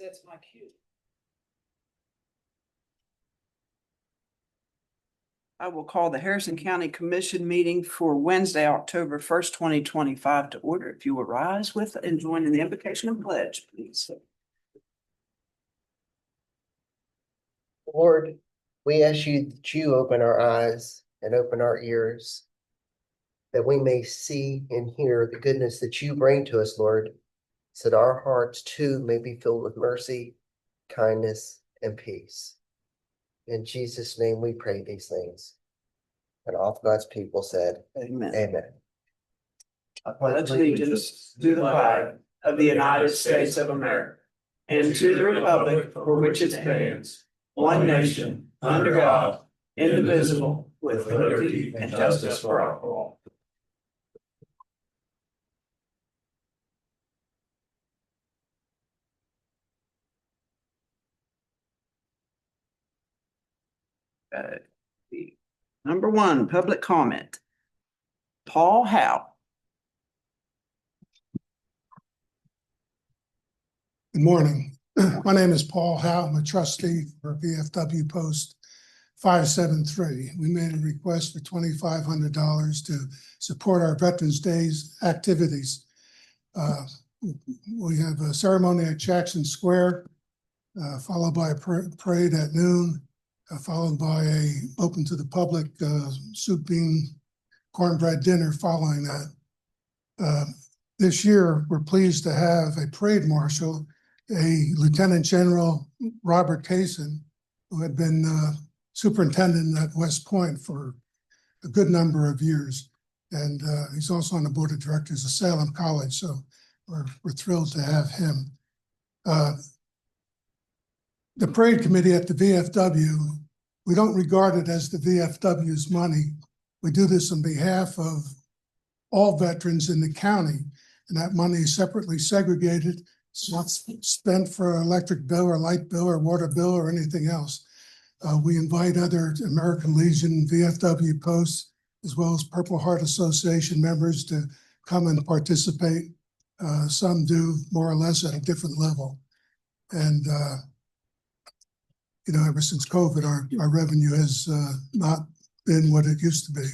That's my cue. I will call the Harrison County Commission meeting for Wednesday, October 1st, 2025 to order. If you will rise with and join in the invocation and pledge, please. Lord, we ask you that you open our eyes and open our ears, that we may see and hear the goodness that you bring to us, Lord, so that our hearts too may be filled with mercy, kindness, and peace. In Jesus' name we pray these things. And all of God's people said, Amen. Amen. I pledge allegiance to the flag of the United States of America and to the republic for which it stands, one nation, under God, indivisible, with liberty and justice for all. Number one, public comment. Paul Howe. Good morning. My name is Paul Howe. I'm a trustee for VFW Post 573. We made a request for $2,500 to support our Veterans Days activities. We have a ceremony at Jackson Square, followed by a parade at noon, followed by a open to the public soup bean cornbread dinner following that. This year, we're pleased to have a parade marshal, a Lieutenant General Robert Kaysen, who had been superintendent at West Point for a good number of years. And he's also on the board of directors of Salem College, so we're thrilled to have him. The parade committee at the VFW, we don't regard it as the VFW's money. We do this on behalf of all veterans in the county, and that money is separately segregated. It's not spent for electric bill or light bill or water bill or anything else. We invite other American Legion, VFW posts, as well as Purple Heart Association members to come and participate. Some do more or less at a different level. And, ever since COVID, our revenue has not been what it used to be.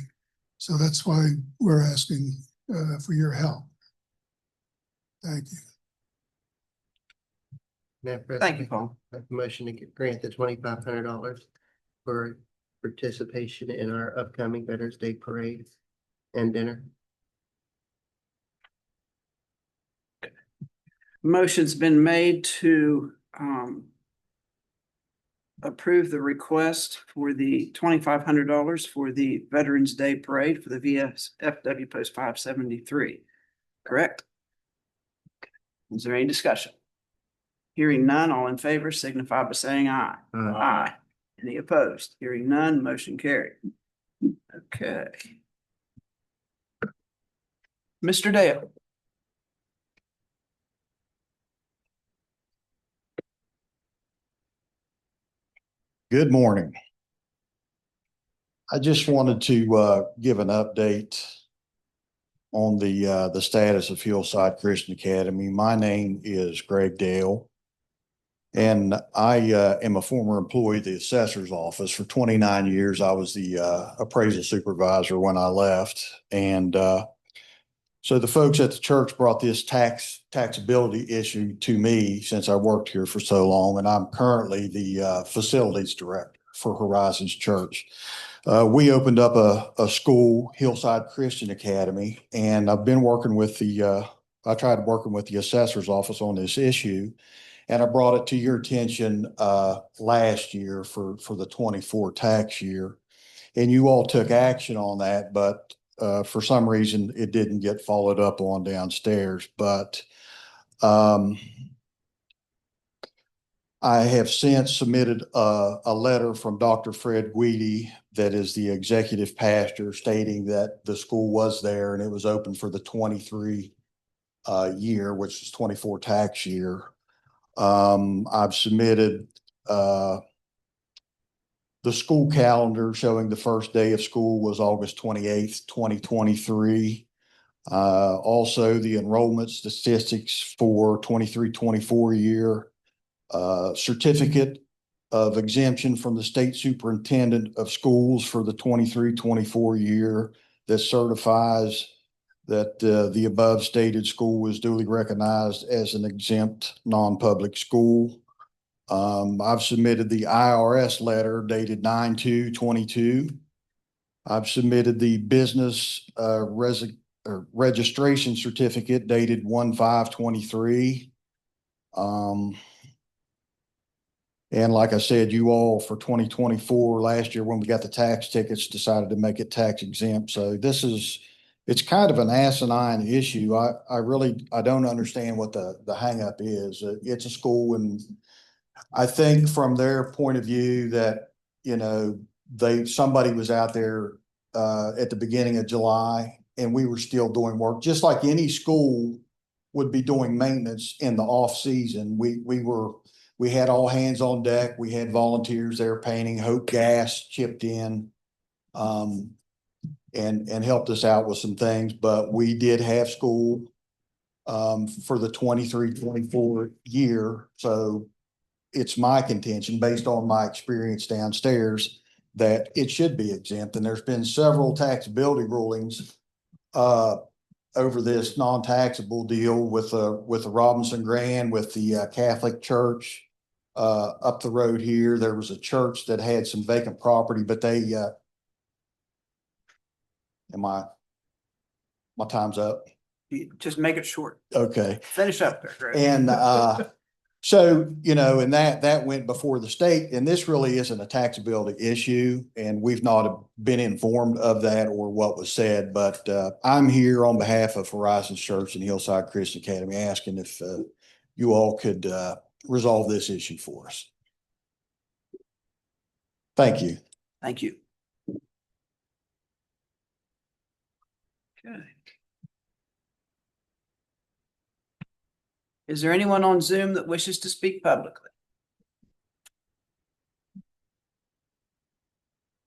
So that's why we're asking for your help. Thank you. Thank you, Paul. Motion to grant the $2,500 for participation in our upcoming Veterans Day parade and dinner. Motion's been made to approve the request for the $2,500 for the Veterans Day Parade for the VFW Post 573. Correct? Is there any discussion? Hearing none, all in favor signify by saying aye. Aye. Any opposed? Hearing none, motion carried. Okay. Mr. Dale. Good morning. I just wanted to give an update on the status of Hillside Christian Academy. My name is Greg Dale, and I am a former employee of the assessor's office. For 29 years, I was the appraisal supervisor when I left. And so the folks at the church brought this taxability issue to me since I worked here for so long, and I'm currently the facilities director for Horizons Church. We opened up a school, Hillside Christian Academy, and I've been working with I tried working with the assessor's office on this issue, and I brought it to your attention last year for the 24 tax year, and you all took action on that, but for some reason it didn't get followed up on downstairs. But I have since submitted a letter from Dr. Fred Guidi, that is the executive pastor, stating that the school was there and it was open for the 23 year, which is 24 tax year. I've submitted the school calendar showing the first day of school was August 28th, 2023. Also the enrollment statistics for 23-24 year. certificate of exemption from the state superintendent of schools for the 23-24 year that certifies that the above stated school is duly recognized as an exempt non-public school. I've submitted the IRS letter dated 9/2/22. I've submitted the business registration certificate dated 1/5/23. And like I said, you all for 2024, last year when we got the tax tickets, decided to make it tax exempt. So it's kind of an asinine issue. I don't understand what the hangup is. It's a school, and I think from their point of view that, somebody was out there at the beginning of July and we were still doing work, just like any school would be doing maintenance in the off season. We had all hands on deck. We had volunteers there painting. Hope Gas chipped in and helped us out with some things, but we did have school for the 23-24 year. So it's my contention, based on my experience downstairs, that it should be exempt. And there's been several taxability rulings over this non-taxable deal with the Robinson Grand, with the Catholic Church up the road here. There was a church that had some vacant property, but they my time's up. Just make it short. Okay. Finish up there, Greg. And so, and that went before the state, and this really isn't a taxability issue, and we've not been informed of that or what was said, but I'm here on behalf of Horizons Church and Hillside Christian Academy asking if you all could resolve this issue for us. Thank you. Thank you. Okay. Is there anyone on Zoom that wishes to speak publicly?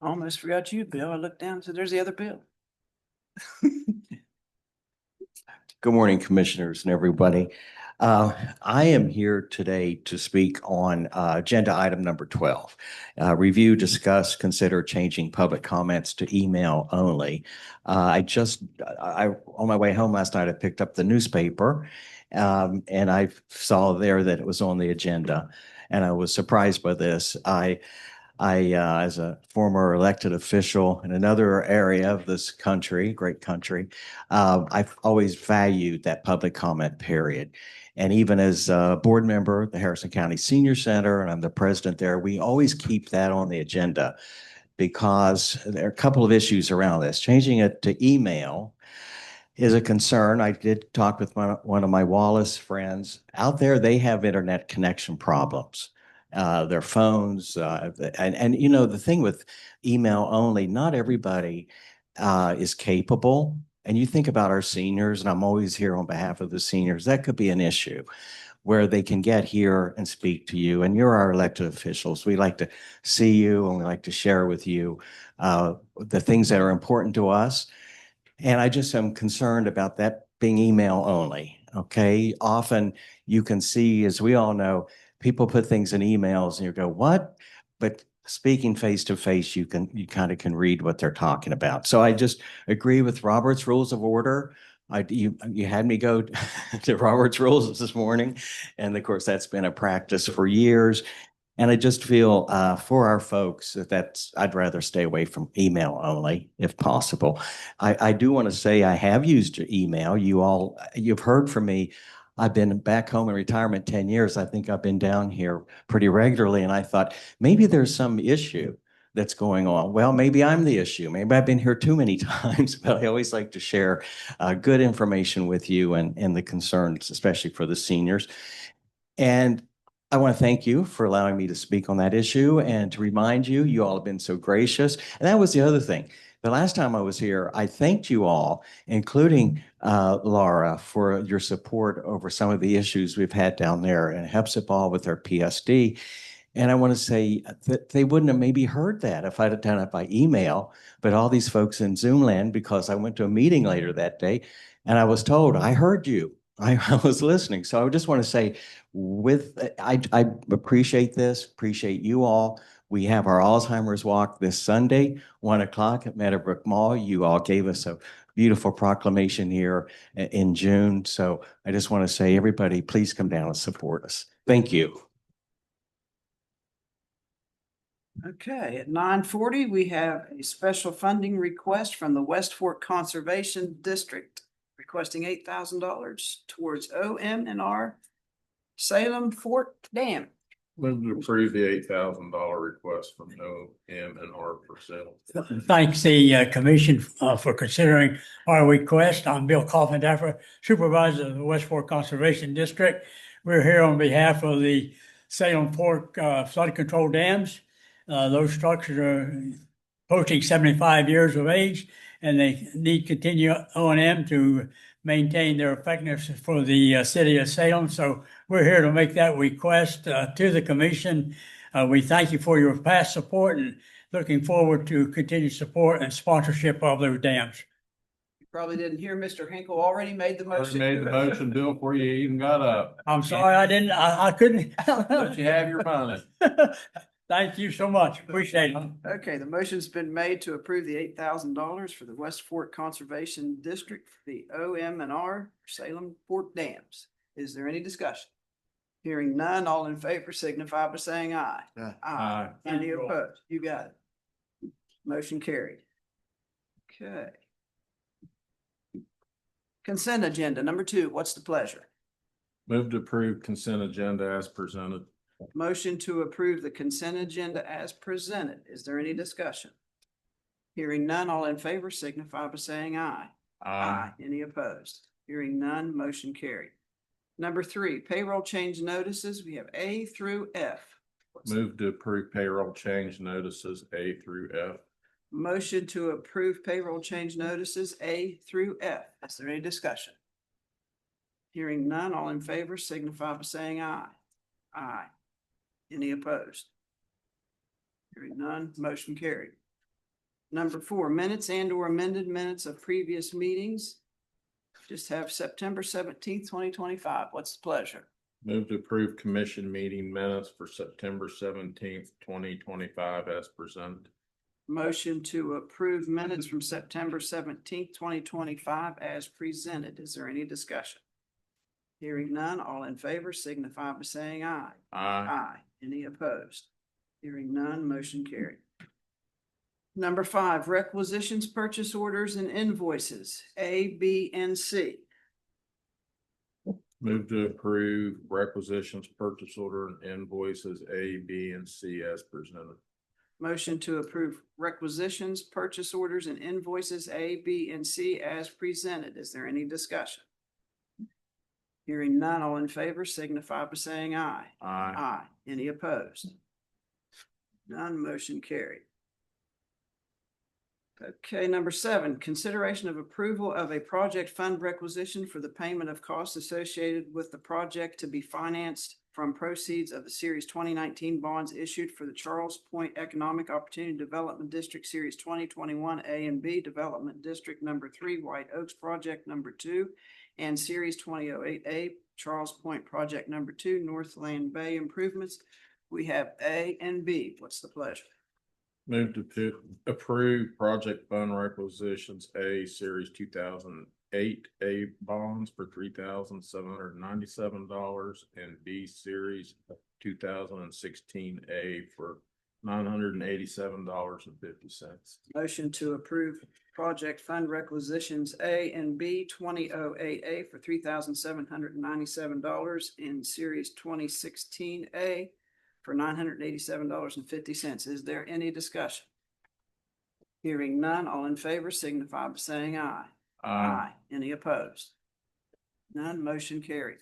Almost forgot you, Bill. I looked down and said, there's the other Bill. Good morning, commissioners and everybody. I am here today to speak on agenda item number 12. Review, discuss, consider changing public comments to email only. On my way home last night, I picked up the newspaper and I saw there that it was on the agenda, and I was surprised by this. I, as a former elected official in another area of this country, great country, I've always valued that public comment period. And even as a board member at the Harrison County Senior Center, and I'm the president there, we always keep that on the agenda because there are a couple of issues around this. Changing it to email is a concern. I did talk with one of my Wallace friends out there. They have internet connection problems. Their phones, and the thing with email only, not everybody is capable. And you think about our seniors, and I'm always here on behalf of the seniors, that could be an issue where they can get here and speak to you. And you're our elected officials. We like to see you and we like to share with you the things that are important to us. And I just am concerned about that being email only. Okay. Often you can see, as we all know, people put things in emails and you go, what? But speaking face to face, you kind of can read what they're talking about. So I just agree with Robert's Rules of Order. You had me go to Robert's Rules this morning. And of course, that's been a practice for years. And I just feel for our folks I'd rather stay away from email only if possible. I do want to say I have used your email. You've heard from me. I've been back home in retirement 10 years. I think I've been down here pretty regularly. And I thought maybe there's some issue that's going on. Well, maybe I'm the issue. Maybe I've been here too many times, but I always like to share good information with you and the concerns, especially for the seniors. And I want to thank you for allowing me to speak on that issue and to remind you, you all have been so gracious. And that was the other thing. The last time I was here, I thanked you all, including Laura, for your support over some of the issues we've had down there in Hepzibah with our PSD. And I want to say that they wouldn't have maybe heard that if I'd have done it by email, but all these folks in Zoom land, because I went to a meeting later that day and I was told, I heard you. I was listening. So I just want to say I appreciate this, appreciate you all. We have our Alzheimer's walk this Sunday, 1 o'clock at Meadowbrook Mall. You all gave us a beautiful proclamation here in June. So I just want to say, everybody, please come down and support us. Thank you. Okay, at 9:40, we have a special funding request from the West Fork Conservation District requesting $8,000 towards OM&R Salem Fort Dam. Move to approve the $8,000 request from OM&R for sale. Thanks the commission for considering our request. I'm Bill Coffin-Daffer, Supervisor of the West Fork Conservation District. We're here on behalf of the Salem Fork flood control dams. Those structures are approaching 75 years of age, and they need continued O&M to maintain their effectiveness for the city of Salem. So we're here to make that request to the commission. We thank you for your past support and looking forward to continued support and sponsorship of those dams. You probably didn't hear Mr. Hinkle already made the Already motion. made the motion, Bill, before you even got up. I'm sorry I couldn't. Let you have your money. Thank you so much. Appreciate it. Okay, the motion's been made to approve the $8,000 for the West Fork Conservation District for the OM&R Salem Fort Dams. Is there any discussion? Hearing none, all in favor signify by saying aye. Aye. Any opposed? You got it. Motion carried. Okay. Consent agenda number 2, what's the pleasure? Move to approve consent agenda as presented. Motion to approve the consent agenda as presented. Is there any discussion? Hearing none, all in favor signify by saying aye. Any opposed? Hearing none, motion carried. Number 3, payroll change notices. We have A through F. Move to approve payroll change notices A through F. Motion to approve payroll change notices A through F. Is there any discussion? Hearing none, all in favor signify by saying aye. Aye. Any opposed? Hearing none, motion carried. Number 4, minutes and/or amended minutes of previous meetings. Just have September 17th, 2025. What's the pleasure? Move to approve commission meeting minutes for September 17th, 2025 as presented. Motion to approve minutes from September 17th, 2025 as presented. Is there any discussion? Hearing none, all in favor signify by saying aye. Aye. Any opposed? Hearing none, motion carried. Number 5, requisitions, purchase orders, and invoices, A, B, and C. Move to approve requisitions, purchase order, and invoices A, B, and C as presented. Motion to approve requisitions, purchase orders, and invoices, A, B, and C as presented. Is there any discussion? Hearing none, all in favor signify by saying aye. Aye. Any opposed? None, motion carried. Okay, number 7, consideration of approval of a project fund requisition for the payment of costs associated with the project to be financed from proceeds of the Series 2019 bonds issued for the Charles Point Economic Opportunity Development District Series 2021 A and B Development District Number 3 White Oaks Project Number 2 and Series 2008A Charles Point Project Number 2 Northland Bay Improvements. We have A and B. What's the pleasure? Move to approve project fund requisitions A Series 2008 A bonds for $3,797 and B Series 2016 A for $987.50. Motion to approve project fund requisitions A and B 2008A for $3,797 and Series 2016A for $987.50. Is there any discussion? Hearing none, all in favor signify by saying aye. Any opposed? None, motion carried.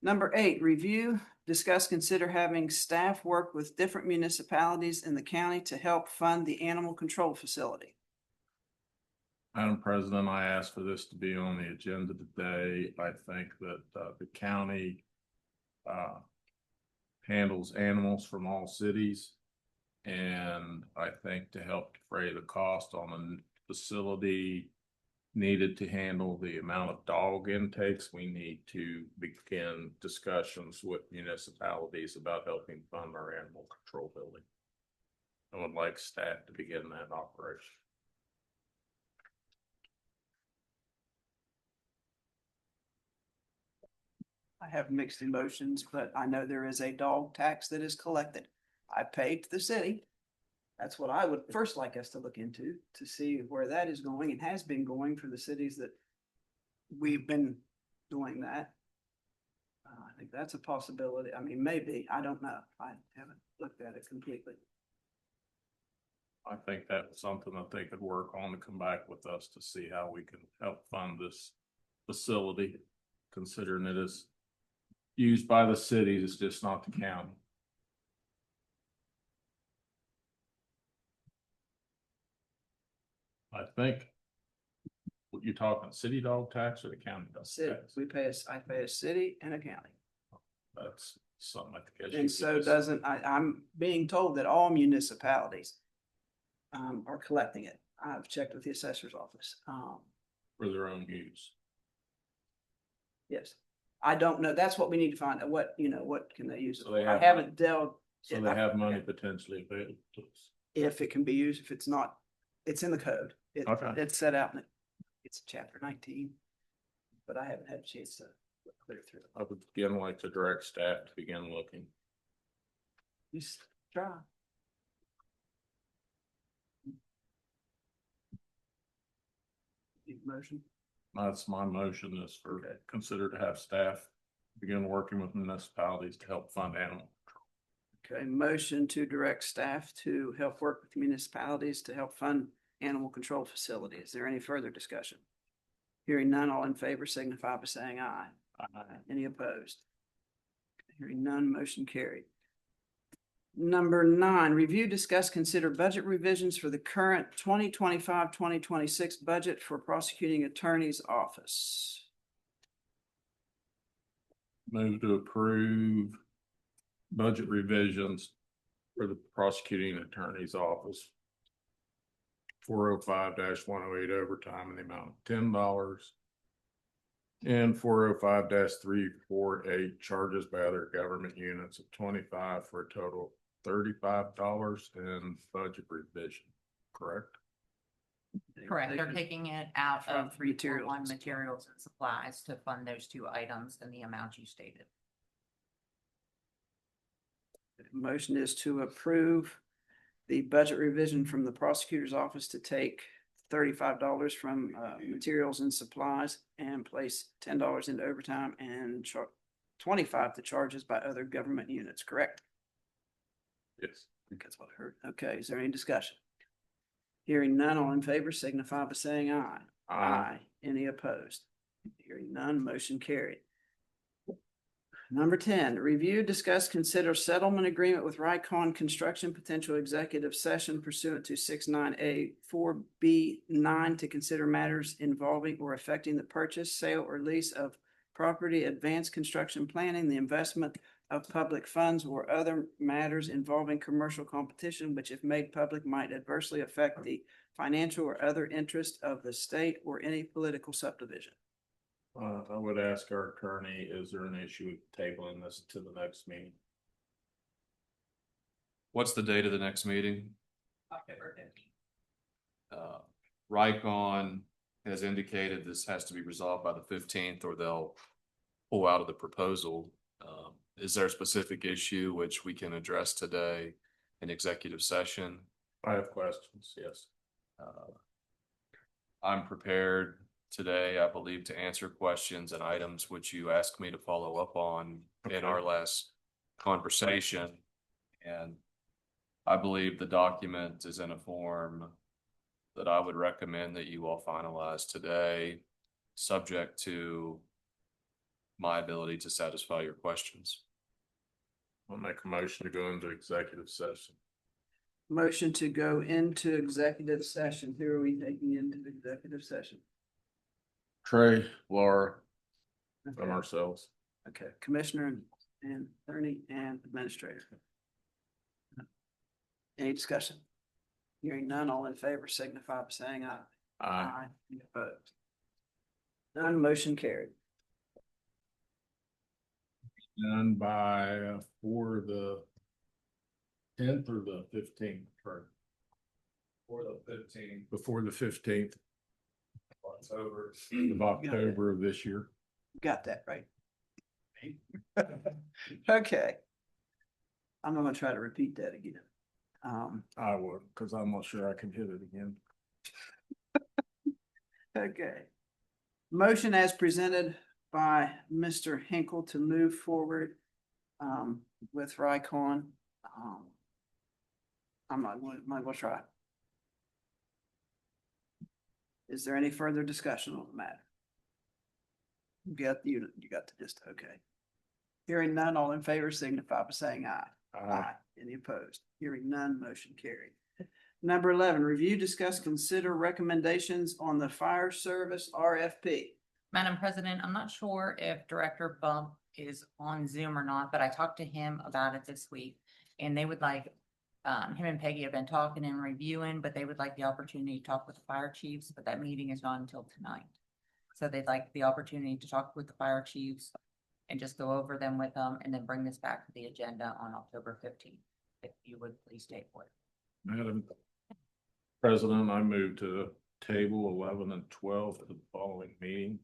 Number 8, review, discuss, consider having staff work with different municipalities in the county to help fund the animal control facility. Madam President, I asked for this to be on the agenda today. I think that the county handles animals from all cities. And I think to help defray the cost on a facility needed to handle the amount of dog intakes, we need to begin discussions with municipalities about helping fund our animal control building. I would like staff to begin that operation. I have mixed emotions, but I know there is a dog tax that is collected. I paid to the city. That's what I would first like us to look into, to see where that is going and has been going for the cities that we've been doing that. I think that's a possibility. I mean, maybe, I don't know. I haven't looked at it completely. I think that was something that they could work on to come back with us to see how we can help fund this facility, considering it is used by the city, it's just not the county. I think, what you're talking, city dog tax or the county dog City, tax? I pay a city and a county. That's something I think. And so doesn't, I'm being told that all municipalities are collecting it. I've checked with the assessor's office. For their own use. Yes. I don't know. That's what we need to find out. What, what can they use? it So they for? I have- haven't dealt. So they have money potentially available to us. If it can be used, if it's not, it's in the code. Okay. It's set out in it. It's chapter 19. But I haven't had a chance to clear through it. I would again like to direct staff to begin looking. Just try. Need a motion? That's my motion is for, Okay. consider to have staff begin working with municipalities to help fund animal control. Okay, motion to direct staff to help work with municipalities to help fund animal control facilities. Is there any further discussion? Hearing none, all in favor signify by saying aye. Aye. Any opposed? Hearing none, motion carried. Number 9, review, discuss, consider budget revisions for the current 2025-2026 budget for prosecuting attorney's office. Move to approve budget revisions for the prosecuting attorney's office. 405-108 overtime in the amount of $10. And 405-348 charges by other government units of $25 for a total of $35 and budget revision, correct? Correct, they're taking it out From of 341 materials. materials and supplies to fund those two items and the amount you stated. Motion is to approve the budget revision from the prosecutor's office to take $35 from materials and supplies and place $10 into overtime and $25 to charges by other government units, correct? Yes. I think that's what I heard. Okay, is there any discussion? Hearing none, all in favor signify by saying aye. Aye. Any opposed? Hearing none, motion carried. Number 10, review, discuss, consider settlement agreement with Rycon Construction, potential executive session pursuant to 69A4B9 to consider matters involving or affecting the purchase, sale, or lease of property, advanced construction planning, the investment of public funds, or other matters involving commercial competition, which if made public might adversely affect the financial or other interest of the state or any political subdivision. I would ask our attorney, is there an issue with tabling this to the next meeting? What's the date of the next meeting? October 15th. Rycon has indicated this has to be resolved by the 15th or they'll pull out of the proposal. Is there a specific issue which we can address today in executive session? I have questions, yes. I'm prepared today, I believe, to answer questions and items which you asked me to follow up on in our last conversation. And I believe the document is in a form that I would recommend that you all finalize today, subject to my ability to satisfy your questions. I'll make a motion to go into executive session. Motion to go into executive session. Who are we taking into executive session? Trey, Laura, and Okay. ourselves. Okay, Commissioner and attorney and administrator. Any discussion? Hearing none, all in favor signify by saying aye. Any opposed? None motion carried. Done by for the 10th or the 15th, or For the 15th before the 15th October. of October of this year. Got that right. Okay. I'm not gonna try to repeat that again. I would, because I'm not sure I can hit it again. Okay. Motion as presented by Mr. Hinkle to move forward with Rycon. I'm not gonna try. Is there any further discussion on the matter? You got the gist, okay. Hearing none, all in favor signify by saying aye. Aye. Any opposed? Hearing none, motion carried. Number 11, review, discuss, consider recommendations on the fire service RFP. Madam President, I'm not sure if Director Bump is on Zoom or not, but I talked to him about it this week. And they would like, him and Peggy have been talking and reviewing, but they would like the opportunity to talk with the fire chiefs, but that meeting is not until tonight. So they'd like the opportunity to talk with the fire chiefs and just go over them with them and then bring this back to the agenda on October 15th. If you would please stay for it. Madam President, I move to table 11 and 12 to the following meeting.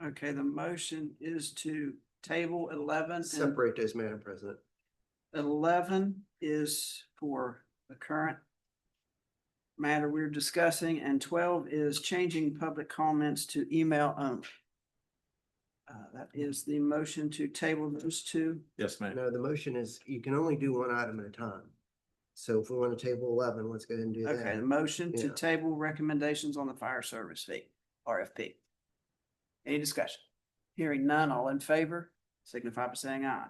Okay, the motion is to table 11 and Separate those, Madam President. 11 is for the current matter we're discussing, and 12 is changing public comments to email only. That is the motion to table those two. Yes, ma'am. No, the motion is you can only do one item at a time. So if we want to table 11, let's go ahead and do that. Okay, the motion to Yeah. table recommendations on the fire service fee, RFP. Any discussion? Hearing none, all in favor, signify by saying aye.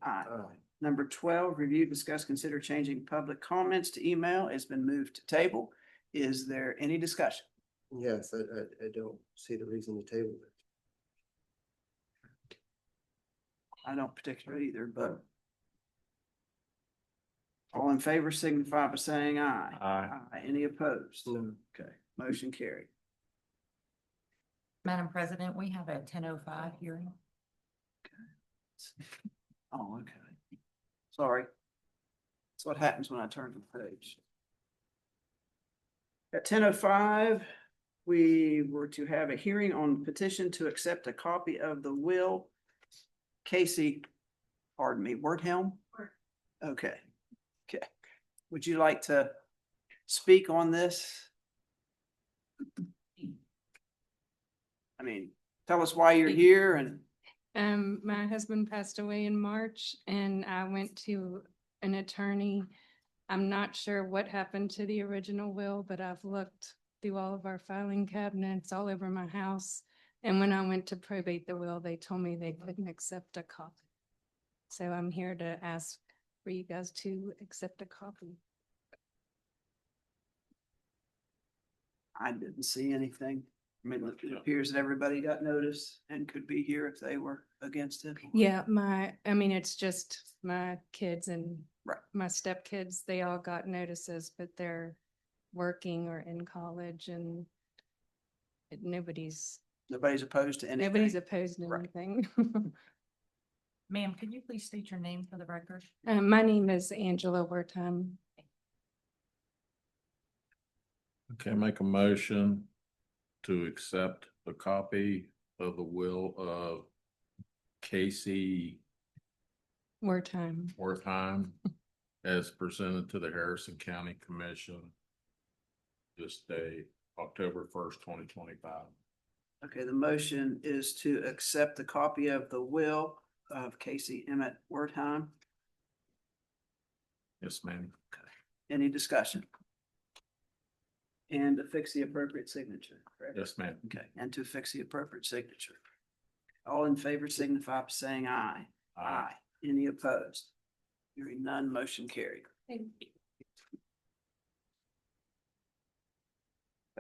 Aye. Aye. Number 12, review, discuss, consider changing public comments to email. It's been moved to table. Is there any discussion? Yes, I don't see the reason to table it. I don't particularly either, but all in favor signify by saying aye. Aye. Any opposed? No. Okay, motion carried. Madam President, we have a 10:05 hearing. Oh, okay. Sorry. That's what happens when I turn the page. At 10:05, we were to have a hearing on petition to accept a copy of the will. Casey, pardon me, Wordhelm? Okay, okay. Would you like to speak on this? I mean, tell us why you're here and. My husband passed away in March and I went to an attorney. I'm not sure what happened to the original will, but I've looked through all of our filing cabinets all over my house. And when I went to probate the will, they told me they couldn't accept a copy. So I'm here to ask for you guys to accept a copy. I didn't see anything. I mean, it appears that everybody got notice and could be here if they were against it. Yeah, it's just my kids and Right. my stepkids, they all got notices, but they're working or in college and nobody's Nobody's opposed to anything. opposed to Right. anything. Ma'am, can you please state your name for the record? My name is Angela Wertheim. Okay, make a motion to accept the copy of the will of Casey Wertheim. Wertheim as presented to the Harrison County Commission this day, October 1st, 2025. Okay, the motion is to accept the copy of the will of Casey Emmett Wertheim. Yes, ma'am. Any discussion? And to fix the appropriate signature, correct? Yes, ma'am. Okay, and to fix the appropriate signature. All in favor signify by saying aye. Aye. Any opposed? Hearing none, motion carried.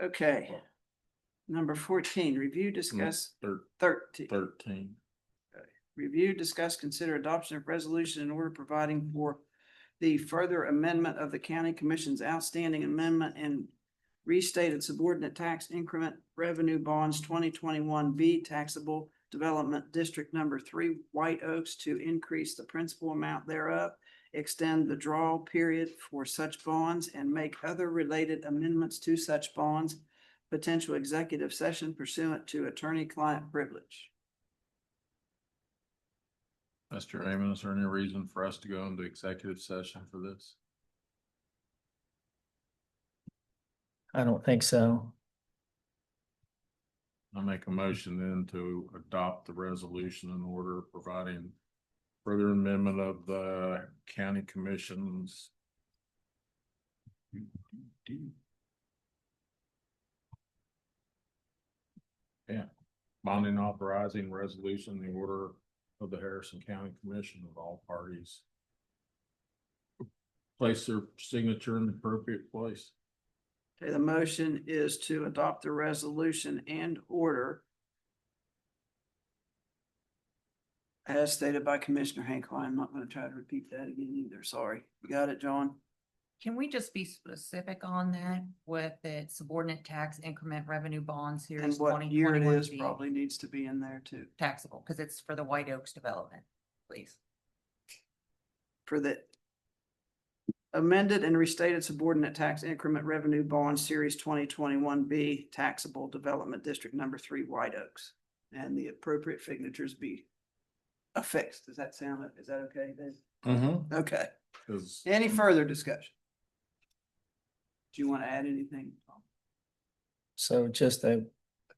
Okay. Number 14, review, discuss, 13. 13. Review, discuss, consider adoption of resolution in order providing for the further amendment of the county commission's outstanding amendment and restated subordinate tax increment revenue bonds 2021B taxable development district number 3 White Oaks to increase the principal amount thereof, extend the draw period for such bonds, and make other related amendments to such bonds, potential executive session pursuant to attorney-client privilege. Mr. Raymond, is there any reason for us to go into executive session for this? I don't think so. I make a motion then to adopt the resolution in order providing further amendment of the county commission's bonding authorizing resolution, the order of the Harrison County Commission of all parties place their signature in the appropriate place. Okay, the motion is to adopt the resolution and order as stated by Commissioner Hinkle. I'm not going to try to repeat that again either. Sorry. You got it, John? Can we just be specific on that with it subordinate tax increment revenue bond And series what year it 2021 is probably needs to be in there too. taxable, because it's for the White Oaks development, please. For the amended and restated subordinate tax increment revenue bond series 2021B taxable development district number 3 White Oaks. And the appropriate signatures be affixed. Does that sound, is that okay, Dave? Mm-hmm. Okay. Cause Any further discussion? Do you want to add anything? So just a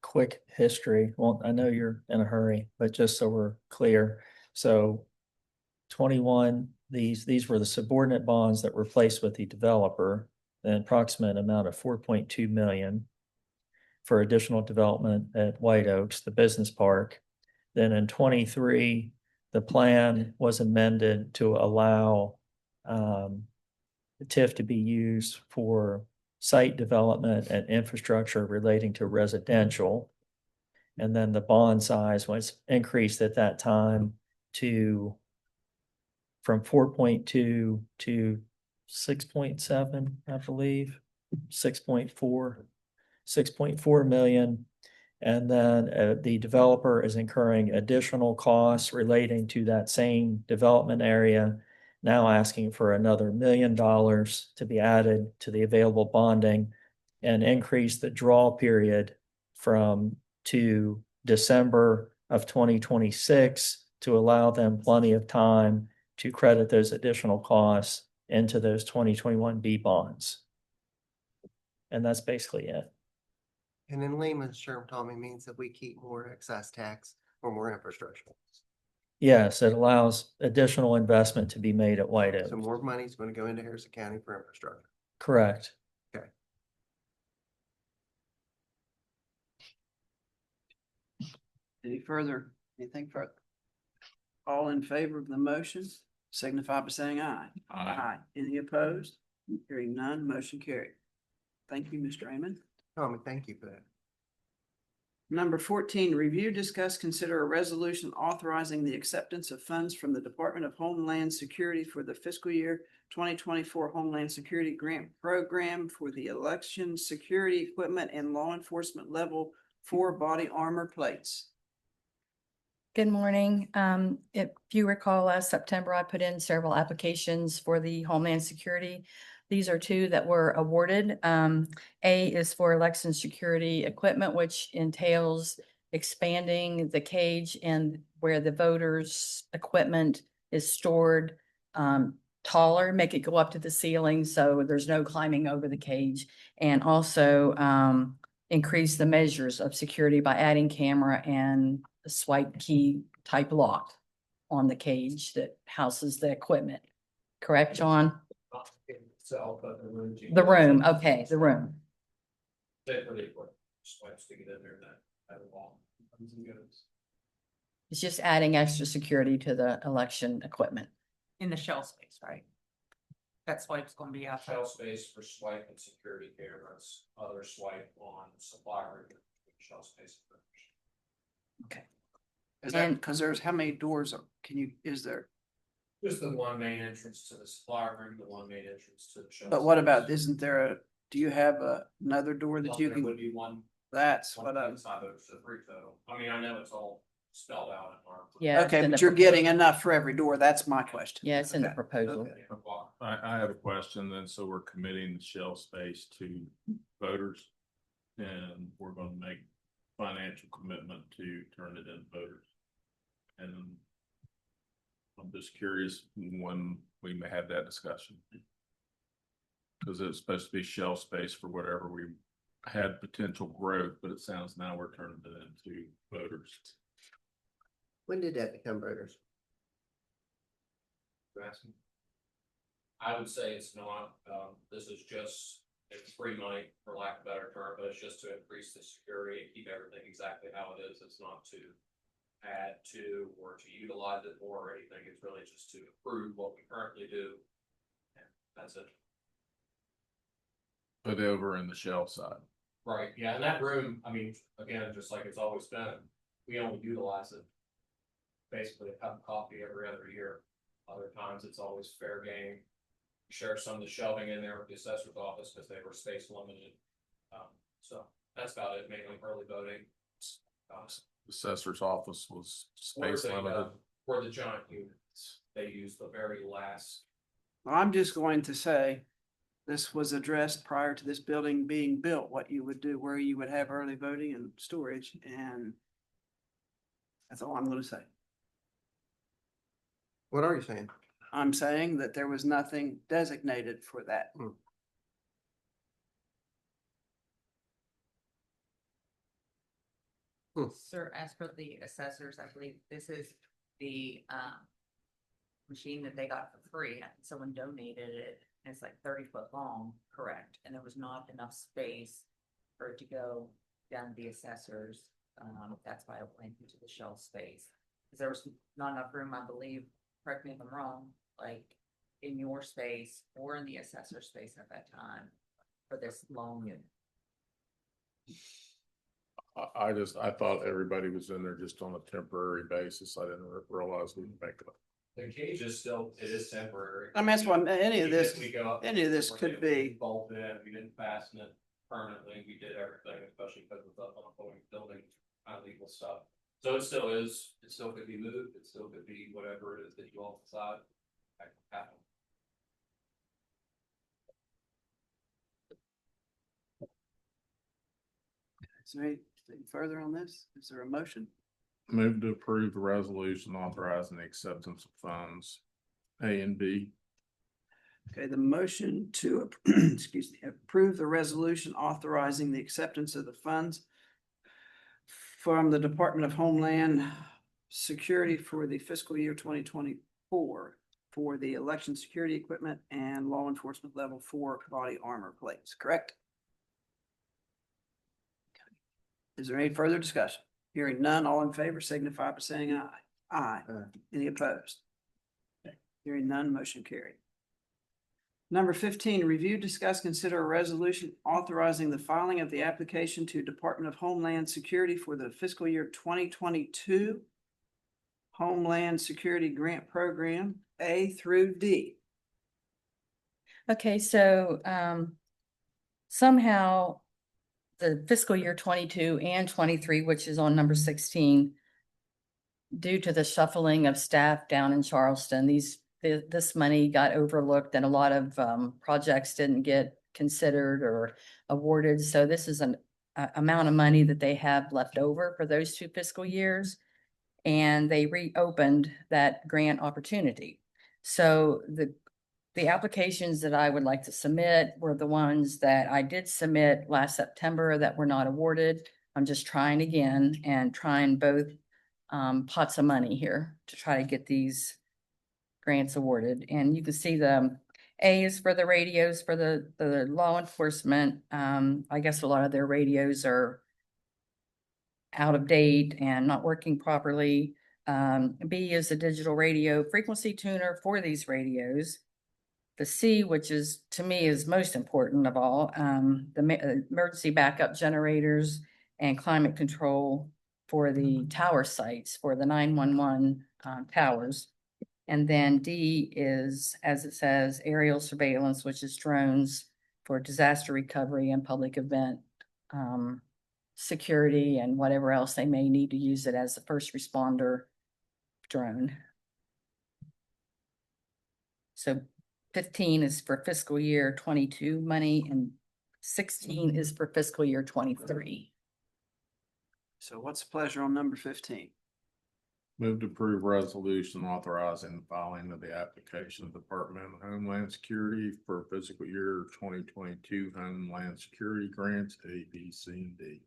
quick history. Well, I know you're in a hurry, but just so we're clear. So 21, these were the subordinate bonds that were placed with the developer, an approximate amount of 4.2 million for additional development at White Oaks, the business park. Then in 23, the plan was amended to allow the TIF to be used for site development and infrastructure relating to residential. And then the bond size was increased at that time from 4.2 to 6.7, I believe, 6.4 million. And then the developer is incurring additional costs relating to that same development area, now asking for another $1 million to be added to the available bonding and increase the draw period to December of 2026 to allow them plenty of time to credit those additional costs into those 2021B bonds. And that's basically it. And in layman's term, Tommy, means that we keep more excess tax for more infrastructure. Yes, it allows additional investment to be made at White Oak. So more money is going to go into Harrison County for infrastructure. Correct. Okay. Anything further? All in favor of the motion, signify by saying aye. Aye. Any opposed? Hearing none, motion carried. Thank you, Mr. Raymond. Tommy, thank you for that. Number 14, review, discuss, consider a resolution authorizing the acceptance of funds from the Department of Homeland Security for the fiscal year 2024 Homeland Security Grant Program for the election security equipment and law enforcement level 4 body armor plates. Good morning. If you recall, last September, I put in several applications for the Homeland Security. These are 2 that were awarded. A is for election security equipment, which entails expanding the cage and where the voters' equipment is stored taller, make it go up to the ceiling so there's no climbing over the cage, and also increase the measures of security by adding camera and a swipe key type lock on the cage that houses the equipment. Correct, John? Itself, but the room. The room, okay, the room. Pretty quick, swipes to get in there that wall. It's just adding extra security to the election equipment. In the shell space, right? That's why it's gonna be outside. Shell space for swipe and security cameras, other swipe on supply room, shell space. Is that, And- because there's how many doors is there? Just the one main entrance to the supply room, the one main entrance to the shell. But what space. about, isn't there Do you have another door that you There can, would be one, that's one what I'm, inside of the three total. I mean, I know it's all spelled out in our. Yeah. it's okay, in but the you're getting proposal. enough for every door. That's my question. Yeah, it's in the Okay. proposal. Okay. I have a question then. So we're committing the shelf space to voters. And we're gonna make financial commitment to turn it in voters. And I'm just curious when we may have that discussion. Cause it's supposed to be shelf space for whatever we had potential growth, but it sounds now we're turning it into voters. When did that become voters? I would say it's not, this is just, it's free money, for lack of a better term, but it's just to increase the security and keep everything exactly how it is. It's not to add to or to utilize it more or anything. It's really just to improve what we currently do. And that's it. But over in the shelf side. Right, yeah, and that room, I mean, again, just like it's always been, we only utilize it. Basically a cup of coffee every other year. Other times it's always fair game. Share some of the shelving in there with the assessor's office because they were space limited. So that's about it, mainly early voting. Assessor's office was Or space the, limited. or the giant units, they use the very last. I'm just going to say, this was addressed prior to this building being built, what you would do, where you would have early voting and storage, and that's all I'm gonna say. What are you saying? I'm saying that there was nothing designated for that. Sir, as for the assessors, I believe this is the machine that they got for free. Someone donated it. And it's like 30 foot long, correct? And there was not enough space for it to go down to the assessors. That's why it went into the shelf space. Because there was not enough room, I believe, correct me if I'm wrong, like in your space or in the assessor space at that time for this long unit. I thought everybody was in there just on a temporary basis. I didn't realize we would make it. The cage is still, it is temporary. I mean, that's what, any of Even this, if we go up, any of this we're could able be, to bolt it, we didn't fasten it permanently, we did everything, especially because it's up on a going building, legal stuff. So it still is, it still could be moved, it still could be whatever it is that you all decide. That could happen. is there anything further on this? Is there a motion? Move to approve the resolution authorizing the acceptance of funds A and B. Okay, the motion to, excuse me, approve the resolution authorizing the acceptance of the funds from the Department of Homeland Security for the fiscal year 2024 for the election security equipment and law enforcement level 4 body armor plates, correct? Is there any further discussion? Hearing none, all in favor signify by saying aye. Aye. Any opposed? Okay. Hearing none, motion carried. Number 15, review, discuss, consider a resolution authorizing the filing of the application to Department of Homeland Security for the fiscal year 2022 Homeland Security Grant Program, A through D. Okay, so somehow the fiscal year 22 and 23, which is on number 16, due to the shuffling of staff down in Charleston, this money got overlooked and a lot of projects didn't get considered or awarded. So this is an amount of money that they have left over for those 2 fiscal years. And they reopened that grant opportunity. So the applications that I would like to submit were the ones that I did submit last September that were not awarded. I'm just trying again and trying both pots of money here to try to get these grants awarded. And you can see the A is for the radios for the law enforcement. I guess a lot of their radios are out of date and not working properly. B is a digital radio frequency tuner for these radios. The C, which is to me is most important of all, the emergency backup generators and climate control for the tower sites for the 911 towers. And then D is, as it says, aerial surveillance, which is drones for disaster recovery and public event, security and whatever else they may need to use it as a first responder drone. So 15 is for fiscal year 22 money and 16 is for fiscal year 23. So what's the pleasure on number 15? Move to approve resolution authorizing the filing of the application of Department of Homeland Security for fiscal year 2022 Homeland Security Grants A, B, C, and D.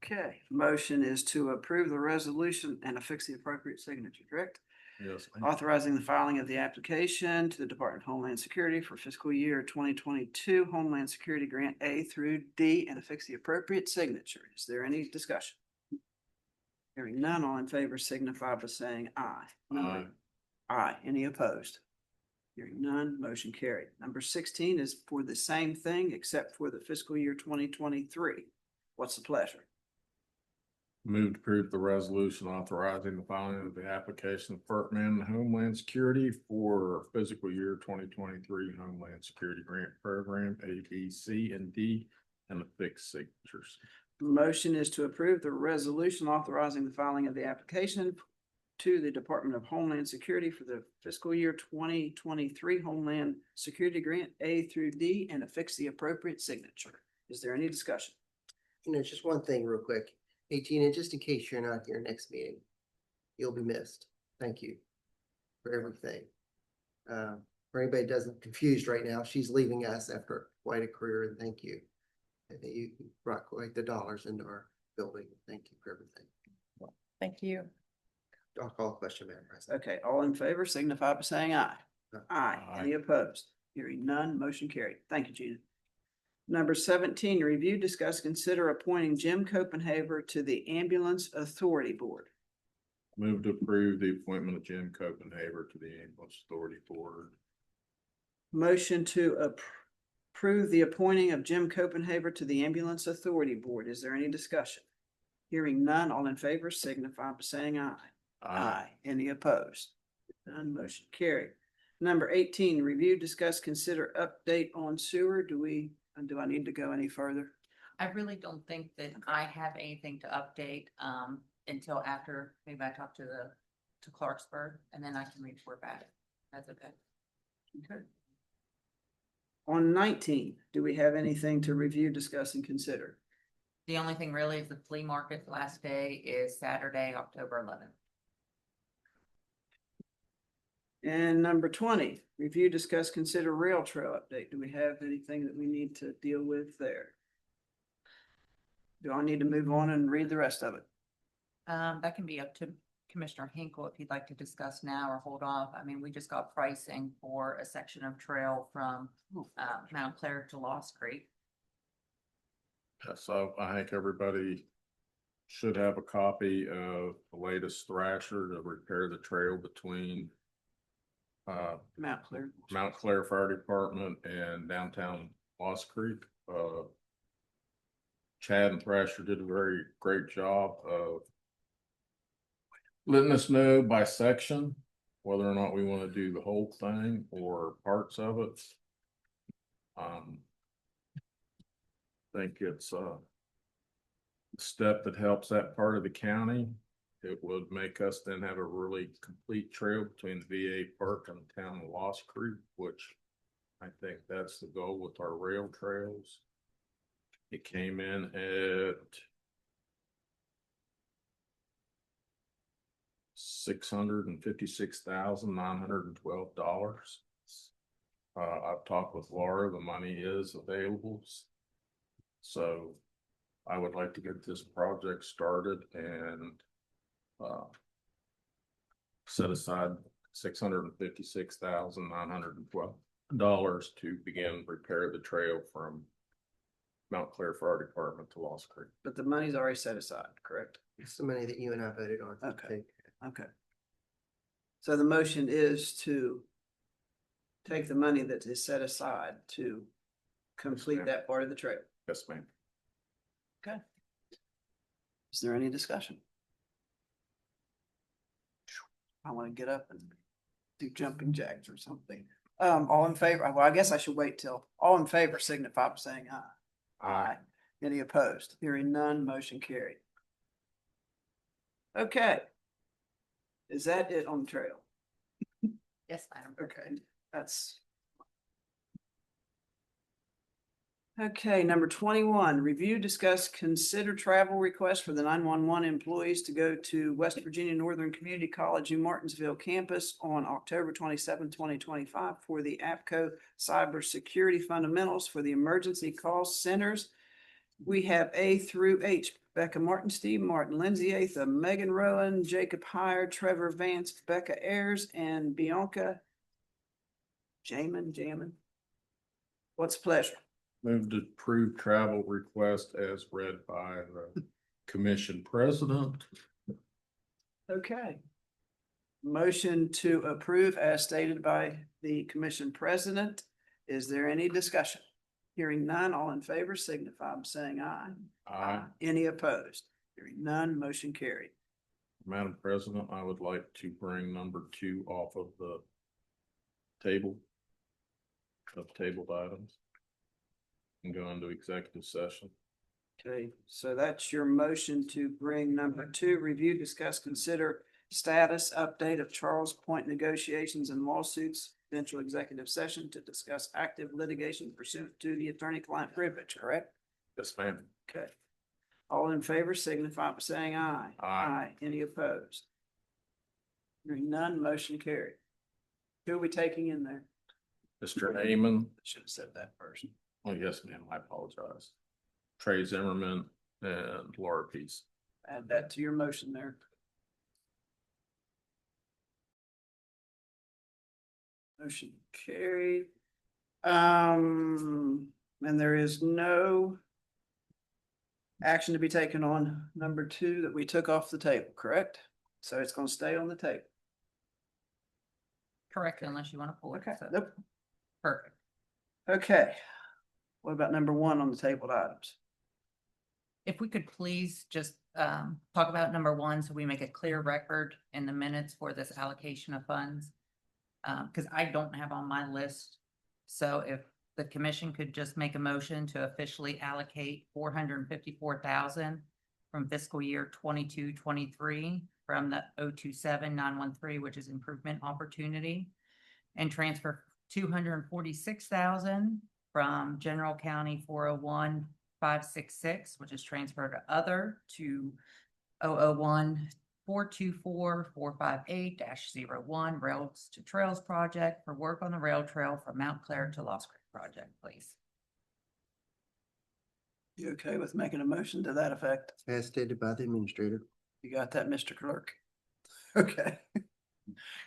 Okay, motion is to approve the resolution and affix the appropriate signature, correct? Yes, ma'am. Authorizing the filing of the application to the Department of Homeland Security for fiscal year 2022 Homeland Security Grant A through D and affix the appropriate signature. Is there any discussion? Hearing none, all in favor signify by saying aye. Aye. Aye. Any opposed? Hearing none, motion carried. Number 16 is for the same thing except for the fiscal year 2023. What's the pleasure? Move to approve the resolution authorizing the filing of the application of Department of Homeland Security for fiscal year 2023 Homeland Security Grant Program A, B, C, and D, and affix signatures. Motion is to approve the resolution authorizing the filing of the application to the Department of Homeland Security for the fiscal year 2023 Homeland Security Grant A through D and affix the appropriate signature. Is there any discussion? Just one thing real quick. Hey, Tina, just in case you're not here next meeting, you'll be missed. Thank you for everything. For anybody that doesn't confused right now, she's leaving us after quite a career, and thank you. And you brought quite the dollars into our building. Thank you for everything. Thank you. I'll call a question, Madam President. Okay, all in favor signify by saying aye. Aye. Aye. Any opposed? Hearing none, motion carried. Thank you, Gina. Number 17, review, discuss, consider appointing Jim Copenhaver to the Ambulance Authority Board. Move to approve the appointment of Jim Copenhaver to the Ambulance Authority Board. Motion to approve the appointing of Jim Copenhaver to the Ambulance Authority Board. Is there any discussion? Hearing none, all in favor signify by saying aye. Any opposed? None, motion carried. Number 18, review, discuss, consider update on sewer. Do I need to go any further? I really don't think that I have anything to update, until after, maybe I talk to Clarksburg, and then I can report back. That's okay. Okay. On 19, do we have anything to review, discuss, and consider? The only thing really is the flea market last day is Saturday, October 11th. And number 20, review, discuss, consider rail trail update. Do we have anything that we need to deal with there? Do I need to move on and read the rest of it? That can be up to Commissioner Hinkle if he'd like to discuss now or hold off. I mean, we just got pricing for a section of trail from Mount Clair to Lost Creek. So I think everybody should have a copy of the latest Thrasher to repair the trail between Mount Clair. Mount Clair Fire Department and downtown Lost Creek. Chad and Thrasher did a very great job of letting us know by section whether or not we want to do the whole thing or parts of it. I think it's a step that helps that part of the county. It would make us then have a really complete trail between the VA park and the town of Lost Creek, which I think that's the goal with our rail trails. It came in at $656,912. I've talked with Laura, the money is available. So I would like to get this project started and set aside $656,912 to begin repair the trail from Mount Clair Fire Department to Lost Creek. But the money's already set aside, correct? It's the money that you and I voted on. Okay. Okay. So the motion is to take the money that is set aside to complete ma'am. that part of the trail. Yes, ma'am. Okay. Is there any discussion? I want to get up and do jumping jacks or something. All in favor, well, I guess I should wait till, all in favor signify by saying aye. Aye. Any opposed? Hearing none, motion carried. Okay. Is that it on the trail? Yes, Madam. Okay, that's. Okay, number 21, review, discuss, consider travel request for the 911 employees to go to West Virginia Northern Community College in Martinsville campus on October 27, 2025 for the APCO Cybersecurity Fundamentals for the Emergency Call Centers. We have A through H: Becca Martin, Steve Martin, Lindsay Atha, Megan Rowan, Jacob Heyer, Trevor Vance, Becca Ayers, and Bianca Jamin. What's the pleasure? Move to approve travel request as read by the commission president. Okay. Motion to approve as stated by the commission president. Is there any discussion? Hearing none, all in favor signify by saying aye. Aye. Any opposed? Hearing none, motion carried. Madam President, I would like to bring number 2 off of the table of tabled items and go into executive session. Okay, so that's your motion to bring number 2, review, discuss, consider status update of Charles Point negotiations and lawsuits, potential executive session to discuss active litigation pursuant to the attorney-client privilege, correct? Yes, ma'am. Okay. All in favor signify by saying aye. Aye. Any opposed? Hearing none, motion carried. Who are we taking in there? Mr. Heyman. Should have said that first. Oh, yes, ma'am. I apologize. Trey Zimmerman and Laura Peace. Add that to your motion there. Motion carried. And there is no action to be taken on number 2 that we took off the table, correct? So it's gonna stay on the table. Correct, unless you want to pull it. Okay, so- nope. Perfect. Okay. What about number 1 on the tabled items? If we could please just talk about number 1, so we make a clear record in the minutes for this allocation of funds. Because I don't have on my list. So if the commission could just make a motion to officially allocate $454,000 from fiscal year 22-23 from the 027-913, which is improvement opportunity, and transfer $246,000 from general county 401-566, which is transferred to other, to 001-424-458-01 Rails to Trails project for work on the rail trail from Mount Clair to Lost Creek project, please. You okay with making a motion to that effect? As stated by the administrator. You got that, Mr. Clerk? Okay.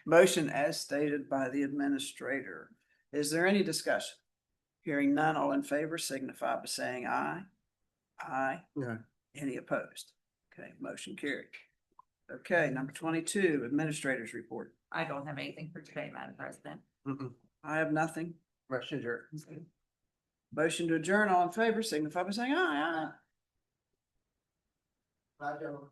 Motion as stated by the administrator. Is there any discussion? Hearing none, all in favor signify by saying aye. Aye. Yeah. Any opposed? Okay, motion carried. Okay, number 22, administrators report. I don't have anything for today, Madam President. I have nothing. Motion adjourned. Motion to adjourn, all in favor signify by saying aye. Aye. Bye, gentlemen.